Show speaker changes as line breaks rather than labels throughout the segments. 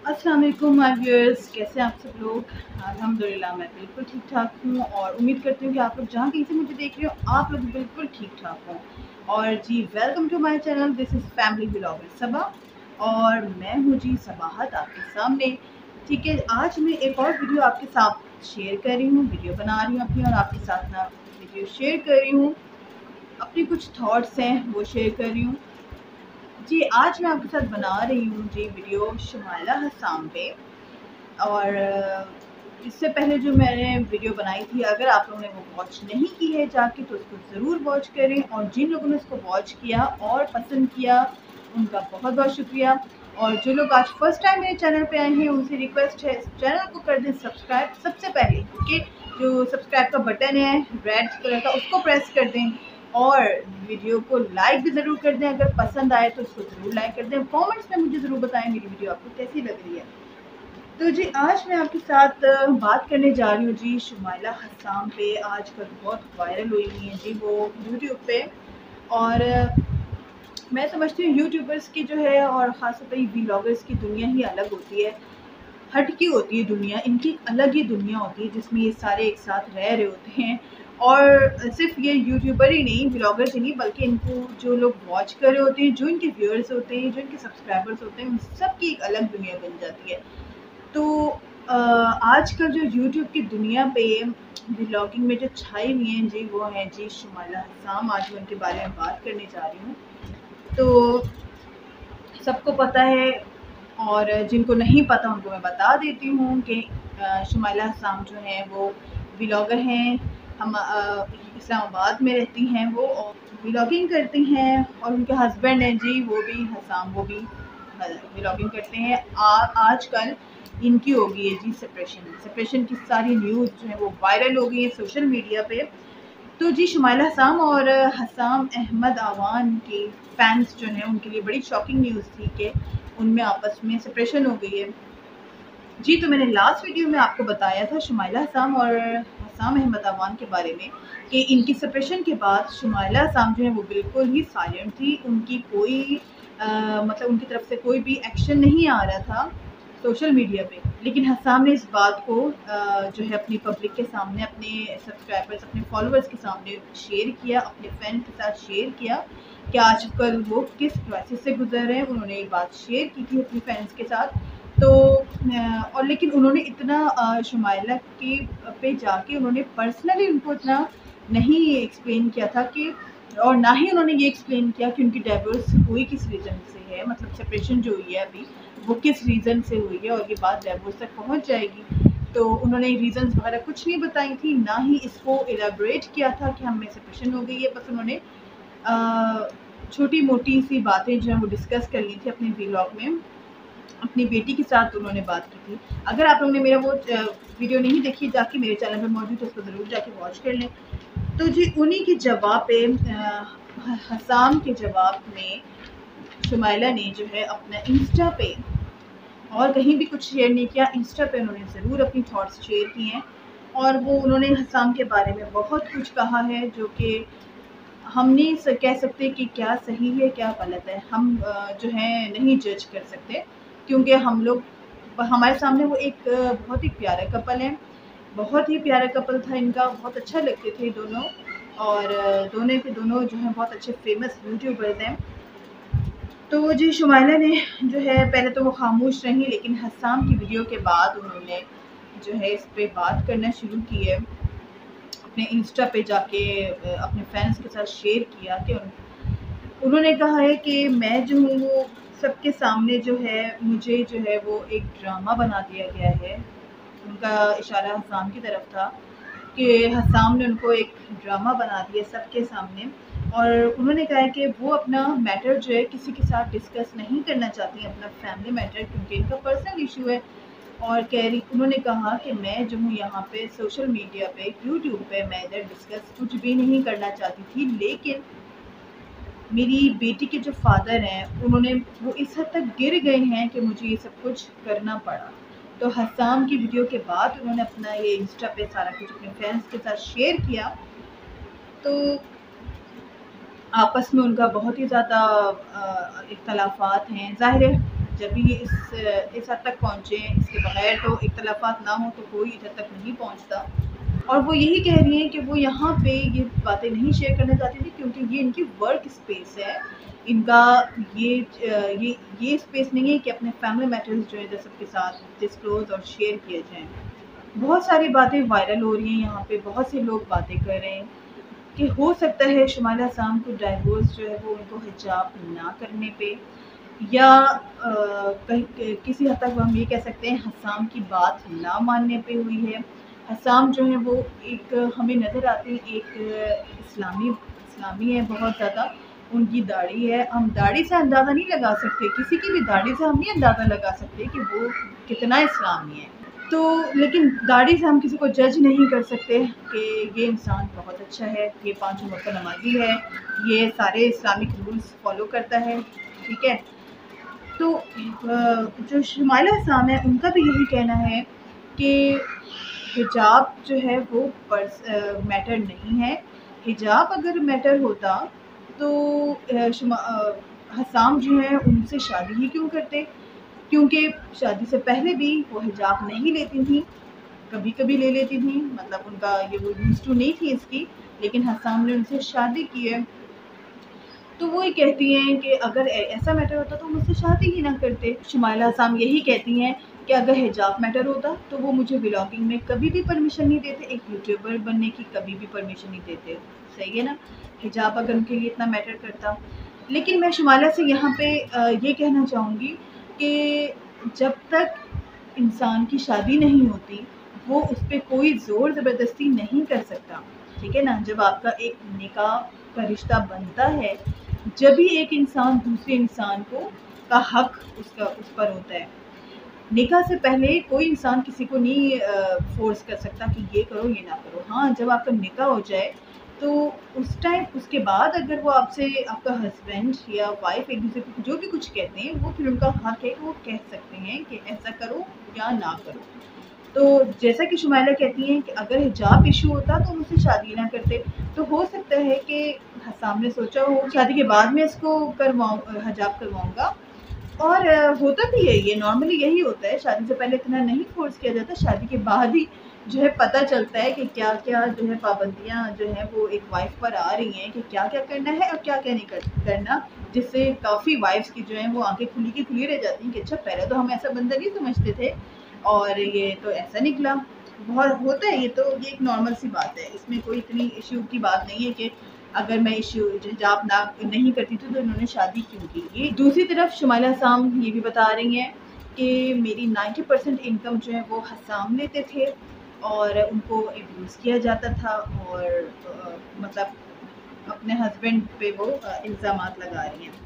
अस्सलाम वालेकुम my viewers, कैसे हैं आप सब लोग। अल्हम्दुलिल्लाह मैं बिल्कुल ठीक ठाक हूँ और उम्मीद करती हूँ कि आप लोग जहाँ कहीं से मुझे देख रहे हो आप लोग बिल्कुल ठीक ठाक हों। और जी welcome to my channel, this is family blogger Saba और मैं हूँ जी सबाहत आपके सामने। ठीक है, आज मैं एक और वीडियो आपके साथ शेयर कर रही हूँ, वीडियो बना रही हूँ अपनी और आपके साथ ना वीडियो शेयर कर रही हूँ। अपनी कुछ थॉट्स हैं वो शेयर कर रही हूँ। जी आज मैं आपके साथ बना रही हूँ जी वीडियो शुमाइला हसाम पे। और इससे पहले जो मैंने वीडियो बनाई थी, अगर आप लोगों ने वो वॉच नहीं की है जाके तो उसको ज़रूर वॉच करें। और जिन लोगों ने उसको वॉच किया और पसंद किया उनका बहुत बहुत शुक्रिया। और जो लोग आज फर्स्ट टाइम मेरे चैनल पे आए हैं उनसे रिक्वेस्ट है इस चैनल को कर दें सब्सक्राइब सबसे पहले, ओके। जो सब्सक्राइब का बटन है रेड कलर का उसको प्रेस कर दें और वीडियो को लाइक भी ज़रूर कर दें। अगर पसंद आए तो उसको ज़रूर लाइक कर दें। कमेंट्स में मुझे ज़रूर बताएं मेरी वीडियो आपको कैसी लग रही है। तो जी आज मैं आपके साथ बात करने जा रही हूँ जी शुमाइला हसाम पे। आजकल बहुत वायरल हुई हुई हैं जी वो यूट्यूब पे। और मैं समझती हूँ यूट्यूबर्स की जो है और ख़ासतौर पर व्लॉगर्स की दुनिया ही अलग होती है, हटकी होती है दुनिया। इनकी अलग ही दुनिया होती है जिसमें ये सारे एक साथ रह रहे होते हैं। और सिर्फ ये यूट्यूबर ही नहीं, ब्लॉगर्स ही नहीं, बल्कि इनको जो लोग वॉच कर रहे होते हैं, जो इनके व्यूअर्स होते हैं, जो इनके सब्सक्राइबर्स होते हैं, उन सब की एक अलग दुनिया बन जाती है। तो आजकल जो यूट्यूब की दुनिया पे व्लॉगिंग में जो छाई हुई हैं जी वो हैं जी शुमाइला हसाम। आज मैं उनके बारे में बात करने जा रही हूँ। तो सबको पता है और जिनको नहीं पता उनको मैं बता देती हूँ कि शुमाइला हसाम जो हैं वो व्लॉगर हैं। हम इस्लामाबाद में रहती हैं वो और व्लॉगिंग करती हैं। और उनके हस्बैंड हैं जी वो भी हसाम, वो भी व्लॉगिंग करते हैं। आजकल इनकी हो गई है जी सेपरेशन की सारी न्यूज़ जो है वो वायरल हो गई है सोशल मीडिया पे। तो जी शुमाइला हसाम और हसाम अहमद आवान के फैंस जो हैं उनके लिए बड़ी शॉकिंग न्यूज़ थी कि उनमें आपस में सेपरेशन हो गई है जी। तो मैंने लास्ट वीडियो में आपको बताया था शुमाइला हसाम और हसाम अहमद आवान के बारे में कि इनकी सेपरेशन के बाद शुमाइला हसाम जो है वो बिल्कुल ही साइलेंट थी। उनकी कोई मतलब उनकी तरफ से कोई भी एक्शन नहीं आ रहा था सोशल मीडिया पे। लेकिन हसाम ने इस बात को जो है अपनी पब्लिक के सामने, अपने सब्सक्राइबर्स, अपने फॉलोअर्स के सामने शेयर किया, अपने फैन के साथ शेयर किया कि आजकल वो किस क्राइसिस से गुजर रहे हैं। उन्होंने ये बात शेयर की थी अपने फैंस के साथ। तो और लेकिन उन्होंने इतना शुमाइला के पे जाके उन्होंने पर्सनली उनको इतना नहीं एक्सप्लेन किया था कि, और ना ही उन्होंने ये एक्सप्लेन किया कि उनकी डाइवोर्स हुई किस रीज़न से है, मतलब सेपरेशन जो हुई है अभी वो किस रीज़न से हुई है और ये बात डाइवोर्स तक पहुंच जाएगी। तो उन्होंने रीज़न्स वगैरह कुछ नहीं बताई थी, ना ही इसको एलाबरेट किया था कि हमें सेपरेशन हो गई है। बस उन्होंने छोटी मोटी सी बातें जो हैं वो डिस्कस कर ली थी अपने व्लॉग में। अपनी बेटी के साथ उन्होंने बात की थी। अगर आप लोगों ने मेरा वो वीडियो नहीं देखी जाके मेरे चैनल पे मौजूद है उसको ज़रूर जाके वॉच कर लें। तो जी उन्हीं के जवाब पे हसाम के जवाब में शुमाइला ने जो है अपना इंस्टा पे और कहीं भी कुछ शेयर नहीं किया, इंस्टा पे उन्होंने ज़रूर अपनी थॉट्स शेयर किए हैं। और वो उन्होंने हसाम के बारे में बहुत कुछ कहा है जो कि हम नहीं कह सकते कि क्या सही है क्या गलत है। हम जो है नहीं जज कर सकते क्योंकि हम लोग, हमारे सामने वो एक बहुत ही प्यारा कपल है, बहुत ही प्यारा कपल था इनका, बहुत अच्छा लगते थे दोनों। और दोनों के दोनों जो हैं बहुत अच्छे फेमस यूट्यूबर्स हैं। तो जी शुमाइला ने जो है पहले तो वो खामोश रही, लेकिन हसाम की वीडियो के बाद उन्होंने जो है इस पे बात करना शुरू की है। अपने इंस्टा पे जाके अपने फैंस के साथ शेयर किया कि उन्होंने कहा है कि मैं जो हूँ वो सबके सामने जो है मुझे जो है वो एक ड्रामा बना दिया गया है। उनका इशारा हसाम की तरफ था कि हसाम ने उनको एक ड्रामा बना दिया सबके सामने। और उन्होंने कहा है कि वो अपना मैटर जो है किसी के साथ डिस्कस नहीं करना चाहती हैं, अपना फैमिली मैटर, क्योंकि इनका पर्सनल इशू है। और कह रही, उन्होंने कहा कि मैं जो हूँ यहाँ पे सोशल मीडिया पे, यूट्यूब पे मैं इधर डिस्कस कुछ भी नहीं करना चाहती थी, लेकिन मेरी बेटी के जो फादर हैं उन्होंने, वो इस हद तक गिर गए हैं कि मुझे ये सब कुछ करना पड़ा। तो हसाम की वीडियो के बाद उन्होंने अपना ये इंस्टा पे सारा कुछ अपने फ्रेंड्स के साथ शेयर किया। तो आपस में उनका बहुत ही ज़्यादा इख्तलाफात हैं, ज़ाहिर है जब भी ये इस हद तक पहुँचे, इसके बगैर तो इख्तलाफात ना हो तो कोई इस हद तक नहीं पहुँचता। और वो यही कह रही हैं कि वो यहाँ पे ये बातें नहीं शेयर करना चाहती थी क्योंकि ये इनकी वर्क स्पेस है। इनका ये स्पेस नहीं है कि अपने फैमिली मैटर्स जो है सबके साथ डिस्क्लोज और शेयर किए जाएँ। बहुत सारी बातें वायरल हो रही हैं यहाँ पे, बहुत से लोग बातें कर रहे हैं कि हो सकता है शुमाइला असाम को डाइवोर्स जो है वो उनको हिजाब ना करने पे या कहीं किसी हद तक हम ये कह सकते हैं हसाम की बात ना मानने पे हुई है। हसाम जो है वो एक हमें नज़र आते हैं एक इस्लामी है बहुत ज़्यादा। उनकी दाढ़ी है, हम दाढ़ी से अंदाज़ा नहीं लगा सकते, किसी की भी दाढ़ी से हम नहीं अंदाज़ा लगा सकते कि वो कितना इस्लामी है। तो लेकिन दाढ़ी से हम किसी को जज नहीं कर सकते कि ये इंसान बहुत अच्छा है, ये 5 वक्त का नमाज़ी है, ये सारे इस्लामिक रूल्स फॉलो करता है, ठीक है। तो जो शुमाइला असाम है उनका भी यही कहना है कि हिजाब जो है वो मैटर नहीं है। हिजाब अगर मैटर होता तो हसाम जो है उनसे शादी ही क्यों करते, क्योंकि शादी से पहले भी वो हिजाब नहीं लेती थी, कभी कभी ले लेती थी, मतलब उनका ये वो यूज़ टू नहीं थी इसकी, लेकिन हसाम ने उनसे शादी की है। तो वो ही कहती हैं कि अगर ऐसा मैटर होता तो मुझसे शादी ही ना करते। शुमाइला असाम यही कहती हैं कि अगर हिजाब मैटर होता तो वो मुझे व्लॉगिंग में कभी भी परमिशन नहीं देते, एक यूट्यूबर बनने की कभी भी परमिशन नहीं देते। सही है ना, हिजाब अगर उनके लिए इतना मैटर करता। लेकिन मैं शुमाइला से यहाँ पे ये कहना चाहूँगी कि जब तक इंसान की शादी नहीं होती वो उस पर कोई ज़ोर ज़बरदस्ती नहीं कर सकता, ठीक है ना। जब आपका एक निकाह का रिश्ता बनता है, जब भी एक इंसान दूसरे इंसान को का हक उस पर होता है। निकाह से पहले कोई इंसान किसी को नहीं फोर्स कर सकता कि ये करो ये ना करो। हाँ, जब आपका निकाह हो जाए तो उस टाइम उसके बाद अगर वो आपसे आपका हस्बैंड या वाइफ एक दूसरे को जो भी कुछ कहते हैं वो फिर उनका हक है, वो कह सकते हैं कि ऐसा करो या ना करो। तो जैसा कि शुमाइला कहती हैं कि अगर हिजाब इशू होता तो मुझसे शादी ना करते। तो हो सकता है कि हसाम ने सोचा हो शादी के बाद में इसको हिजाब करवाऊँगा। और होता भी है, ये नॉर्मली यही होता है, शादी से पहले इतना नहीं फोर्स किया जाता, शादी के बाद ही जो है पता चलता है कि क्या-क्या जो है पाबंदियाँ जो हैं वो एक वाइफ़ पर आ रही हैं कि क्या-क्या करना है और क्या-क्या नहीं करना, जिससे काफ़ी वाइफ़्स की जो है वो आँखें खुली की खुली रह जाती हैं कि अच्छा पहले तो हम ऐसा बंदा नहीं समझते थे और ये तो ऐसा निकला। बहुत होता है, ये एक नॉर्मल सी बात है, इसमें कोई इतनी इश्यू की बात नहीं है कि अगर मैं हिजाब ना नहीं करती थी तो इन्होंने शादी क्यों की। ये दूसरी तरफ शुमाइला असाम ये भी बता रही हैं कि मेरी 90% इनकम जो है वो हसाम लेते थे और उनको एब्यूज़ किया जाता था और मतलब अपने हस्बैंड पे वो इल्ज़ामात लगा रही हैं।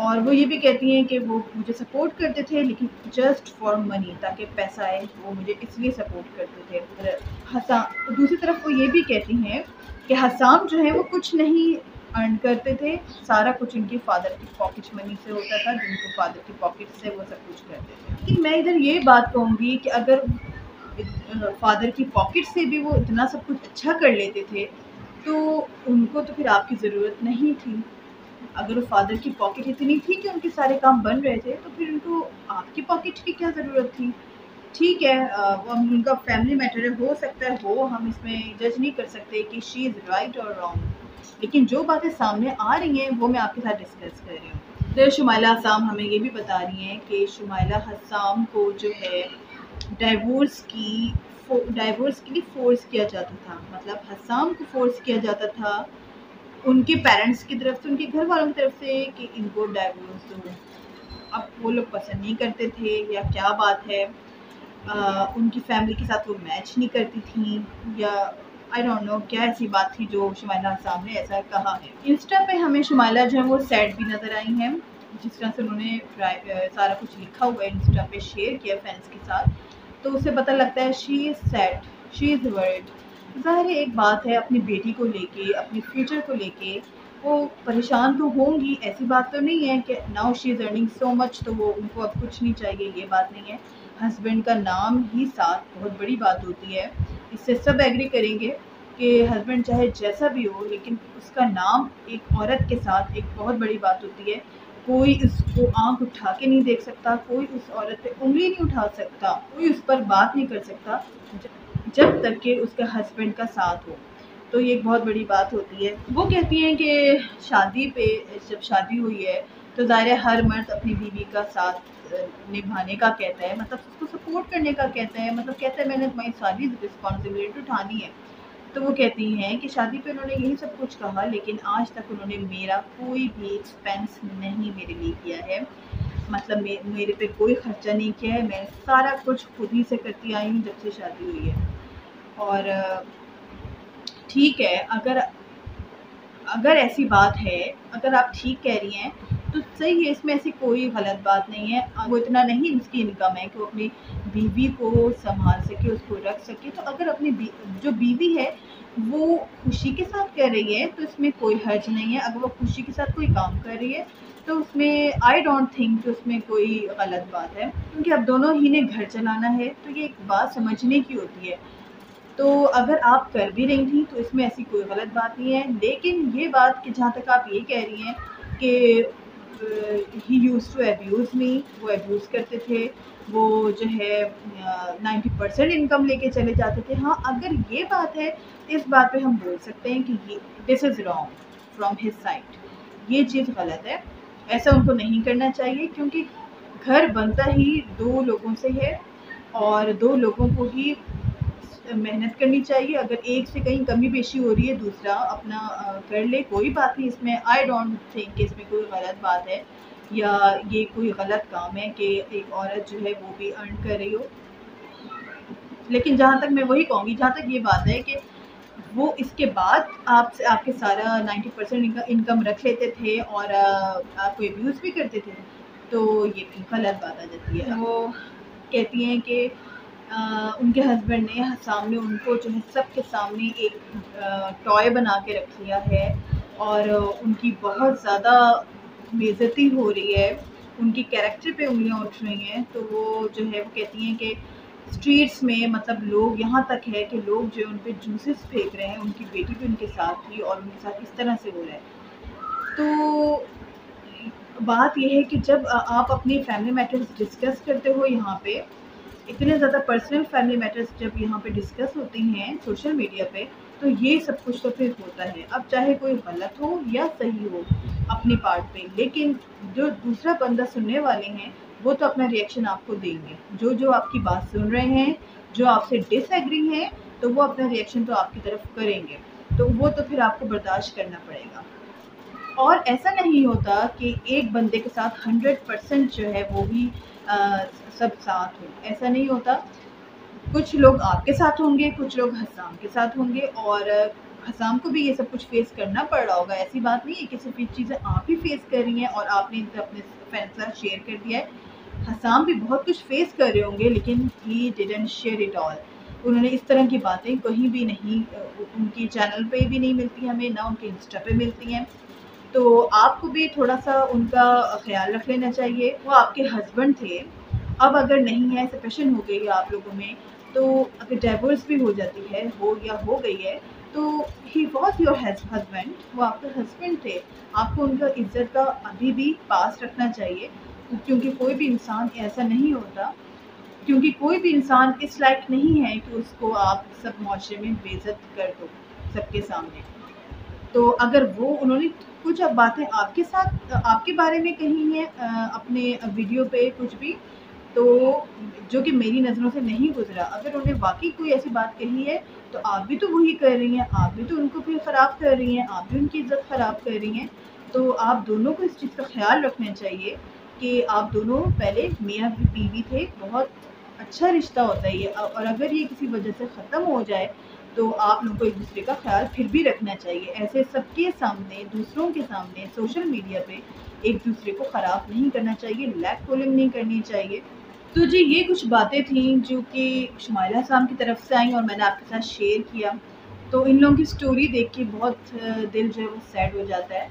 और वो ये भी कहती हैं कि वो मुझे सपोर्ट करते थे लेकिन जस्ट फॉर मनी, ताकि पैसा आए, वो मुझे इसलिए सपोर्ट करते थे। दूसरी तरफ वो ये भी कहती हैं कि हसाम जो है वो कुछ नहीं अर्न करते थे, सारा कुछ उनके फादर की पॉकेट मनी से होता था, जिनको फादर की पॉकेट से वो सब कुछ करते थे। लेकिन मैं इधर ये बात कहूँगी कि अगर फादर की पॉकेट से भी वो इतना सब कुछ अच्छा कर लेते थे तो उनको तो फिर आपकी ज़रूरत नहीं थी। अगर वो फादर की पॉकेट इतनी थी कि उनके सारे काम बन रहे थे तो फिर उनको आपकी पॉकेट की क्या ज़रूरत थी। ठीक है, वो उनका फैमिली मैटर है, हो सकता है हो, हम इसमें जज नहीं कर सकते कि शी इज़ राइट और रॉन्ग, लेकिन जो बातें सामने आ रही हैं वो मैं आपके साथ डिस्कस कर रही हूँ। तो शुमाइला असाम हमें ये भी बता रही हैं कि शुमाइला हसाम को जो है डाइवोर्स के लिए फ़ोर्स किया जाता था, मतलब हसाम को फ़ोर्स किया जाता था उनके पेरेंट्स की तरफ से, उनके घर वालों की तरफ से कि इनको डाइवोर्स दो। अब वो लोग पसंद नहीं करते थे या क्या बात है, उनकी फैमिली के साथ वो मैच नहीं करती थी या आई डोंट नो क्या ऐसी बात थी जो शुमाइला असाम ने ऐसा कहा है। इंस्टा पे हमें शुमाइला जो है वो सैड भी नज़र आई हैं, जिस तरह से उन्होंने सारा कुछ लिखा हुआ है इंस्टा पे शेयर किया फैंस के साथ, तो उससे पता लगता है she is sad, she is worried. ज़ाहिर है एक बात है, अपनी बेटी को लेके, अपने फ्यूचर को लेके वो परेशान तो होंगी, ऐसी बात तो नहीं है कि now she is earning so much तो वो उनको अब कुछ नहीं चाहिए, ये बात नहीं है। हस्बैंड का नाम ही साथ बहुत बड़ी बात होती है, इससे सब एग्री करेंगे कि हस्बैंड चाहे जैसा भी हो लेकिन उसका नाम एक औरत के साथ एक बहुत बड़ी बात होती है। कोई उसको आँख उठा के नहीं देख सकता, कोई उस औरत पे उँगली नहीं उठा सकता, कोई उस पर बात नहीं कर सकता जब तक कि उसके हस्बैंड का साथ हो। तो ये एक बहुत बड़ी बात होती है। वो कहती हैं कि शादी पे जब शादी हुई है तो ज़ाहिर है हर मर्द अपनी बीवी का साथ निभाने का कहता है, मतलब उसको सपोर्ट करने का कहता है, मतलब कहता है मैंने तुम्हारी सारी रिस्पॉन्सिबिलिटी उठानी है। तो वो कहती हैं कि शादी पे उन्होंने यही सब कुछ कहा, लेकिन आज तक उन्होंने मेरा कोई भी एक्सपेंस नहीं मेरे लिए किया है, मतलब मेरे पे कोई खर्चा नहीं किया है। मैं सारा कुछ खुद ही से करती आई हूँ जब से शादी हुई है। और ठीक है, अगर अगर ऐसी बात है, अगर आप ठीक कह रही हैं तो सही है, इसमें ऐसी कोई गलत बात नहीं है। वो इतना नहीं उसकी इनकम है कि वो अपनी बीवी को संभाल सके, उसको रख सके। तो अगर अपनी जो बीवी है वो खुशी के साथ कर रही है तो इसमें कोई हर्ज नहीं है। अगर वो खुशी के साथ कोई काम कर रही है तो उसमें आई डोंट थिंक कि उसमें कोई गलत बात है, क्योंकि अब दोनों ही ने घर चलाना है। तो ये एक बात समझने की होती है। तो अगर आप कर भी रही थी तो इसमें ऐसी कोई गलत बात नहीं है। लेकिन ये बात कि जहाँ तक आप ये कह रही हैं कि ही यूज़ टू अब्यूज़ मी, वो अब्यूज़ करते थे, वो जो है 90% इनकम लेके चले जाते थे। हाँ, अगर ये बात है तो इस बात पे हम बोल सकते हैं कि ये this is wrong from his side, ये चीज़ गलत है, ऐसा उनको नहीं करना चाहिए। क्योंकि घर बनता ही 2 लोगों से है और 2 लोगों को ही मेहनत करनी चाहिए। अगर एक से कहीं कमी पेशी हो रही है, दूसरा अपना कर ले, कोई बात नहीं। इसमें आई डोंट थिंक कि इसमें कोई गलत बात है या ये कोई गलत काम है कि एक औरत जो है वो भी अर्न कर रही हो। लेकिन जहाँ तक मैं वही कहूँगी, जहाँ तक ये बात है कि वो इसके बाद आपसे आपके सारा 90% इनकम रख लेते थे और आपको अब्यूज़ भी करते थे, तो ये भी गलत बात आ जाती है। वो कहती हैं कि उनके हस्बैंड ने सामने उनको जो है सबके सामने एक टॉय बना के रख लिया है और उनकी बहुत ज़्यादा बेइज्जती हो रही है, उनकी कैरेक्टर पे उंगलियां उठ रही हैं। तो वो जो है वो कहती हैं कि स्ट्रीट्स में मतलब लोग यहाँ तक है कि लोग जो है उन पे जूसेस फेंक रहे हैं। उनकी बेटी भी उनके साथ थी और उनके साथ इस तरह से हो रहा है। तो बात ये है कि जब आप अपनी फैमिली मैटर्स डिस्कस करते हो यहाँ पे, इतने ज़्यादा पर्सनल फैमिली मैटर्स जब यहाँ पे डिस्कस होती हैं सोशल मीडिया पे, तो ये सब कुछ तो फिर होता है। अब चाहे कोई गलत हो या सही हो अपनी पार्ट पे, लेकिन जो दूसरा बंदा सुनने वाले हैं वो तो अपना रिएक्शन आपको देंगे। जो जो आपकी बात सुन रहे हैं, जो आपसे डिसएग्री हैं, तो वो अपना रिएक्शन तो आपकी तरफ करेंगे। तो वो तो फिर आपको बर्दाश्त करना पड़ेगा। और ऐसा नहीं होता कि एक बंदे के साथ 100% जो है वो ही अ, सब साथ हो, ऐसा नहीं होता। कुछ लोग आपके साथ होंगे, कुछ लोग हसाम के साथ होंगे और हसाम को भी ये सब कुछ फेस करना पड़ रहा होगा। ऐसी बात नहीं है कि सिर्फ ये चीज़ें आप ही फेस कर रही हैं और आपने इनसे अपने फ्रेंड के साथ शेयर कर दिया है। हसाम भी बहुत कुछ फेस कर रहे होंगे, लेकिन he didn't share it all. उन्होंने इस तरह की बातें कहीं भी नहीं, उनकी चैनल पे भी नहीं मिलती हमें, ना उनके इंस्टा पे मिलती हैं। तो आपको भी थोड़ा-सा उनका ख़्याल रख लेना चाहिए। वो आपके हस्बैंड थे, अब अगर नहीं है, सेपरेशन हो गई है आप लोगों में, तो अगर डिवोर्स भी हो जाती है, हो या हो गई है, तो ही वाज़ योर हस्बैंड, वो आपके हस्बैंड थे। आपको उनका इज़्ज़त का अभी भी पास रखना चाहिए, क्योंकि कोई भी इंसान ऐसा नहीं होता, क्योंकि कोई भी इंसान इस लायक नहीं है कि उसको आप सब माशरे में बेइज़्ज़त कर दो, सबके सामने। तो अगर वो उन्होंने कुछ अब बातें आपके साथ आपके बारे में कही हैं अपने वीडियो पे कुछ भी, तो जो कि मेरी नज़रों से नहीं गुज़रा, अगर उन्होंने वाक़ई कोई ऐसी बात कही है, तो आप भी तो वही कर रही हैं, आप भी तो उनको फिर ख़राब कर रही हैं, आप भी उनकी इज़्ज़त ख़राब कर रही हैं। तो आप दोनों को इस चीज़ का ख़्याल रखना चाहिए कि आप दोनों पहले मियाँ-बीवी थे, बहुत अच्छा रिश्ता होता है ये। और अगर ये किसी वजह से ख़त्म हो जाए, तो आप लोगों को एक-दूसरे का ख़्याल फिर भी रखना चाहिए। ऐसे सबके सामने, दूसरों के सामने, सोशल मीडिया पे एक-दूसरे को ख़राब नहीं करना चाहिए, लैग पुलिंग नहीं करनी चाहिए। तो जी, ये कुछ बातें थी जो कि शुमाइला साहब की तरफ से आई और मैंने आपके साथ शेयर किया। तो इन लोगों की स्टोरी देख के बहुत दिल जो है वो सैड हो जाता है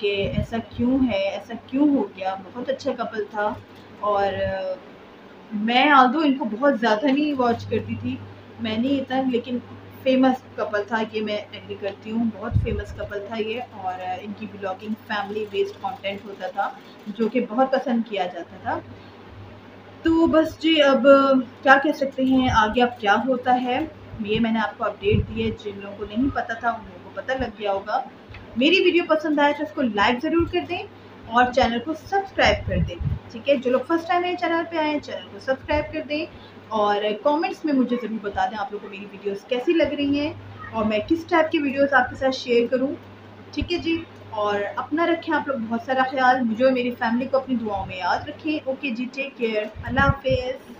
कि ऐसा क्यों है, ऐसा क्यों हो गया। बहुत अच्छा कपल था और मैं ऑल्दो इनको बहुत ज़्यादा नहीं वॉच करती थी, मैंने इतना, लेकिन फेमस कपल था, ये मैं एग्री करती हूँ, बहुत फेमस कपल था ये। और इनकी ब्लॉगिंग फैमिली बेस्ड कंटेंट होता था जो कि बहुत पसंद किया जाता था। तो बस जी, अब क्या कह सकते हैं, आगे अब क्या होता है ये मैंने आपको अपडेट दी है। जिन लोगों को नहीं पता था उन लोगों को पता लग गया होगा। मेरी वीडियो पसंद आए तो उसको लाइक ज़रूर कर दें और चैनल को सब्सक्राइब कर दें। ठीक है, जो लोग फर्स्ट टाइम मेरे चैनल पे आए हैं चैनल को सब्सक्राइब कर दें और कमेंट्स में मुझे ज़रूर बता दें आप लोगों को मेरी वीडियोस कैसी लग रही हैं और मैं किस टाइप की वीडियोस आपके साथ शेयर करूं। ठीक है जी, और अपना रखें आप लोग बहुत सारा ख्याल, मुझे और मेरी फैमिली को अपनी दुआओं में याद रखें। ओके जी, टेक केयर, अल्लाह हाफिज़।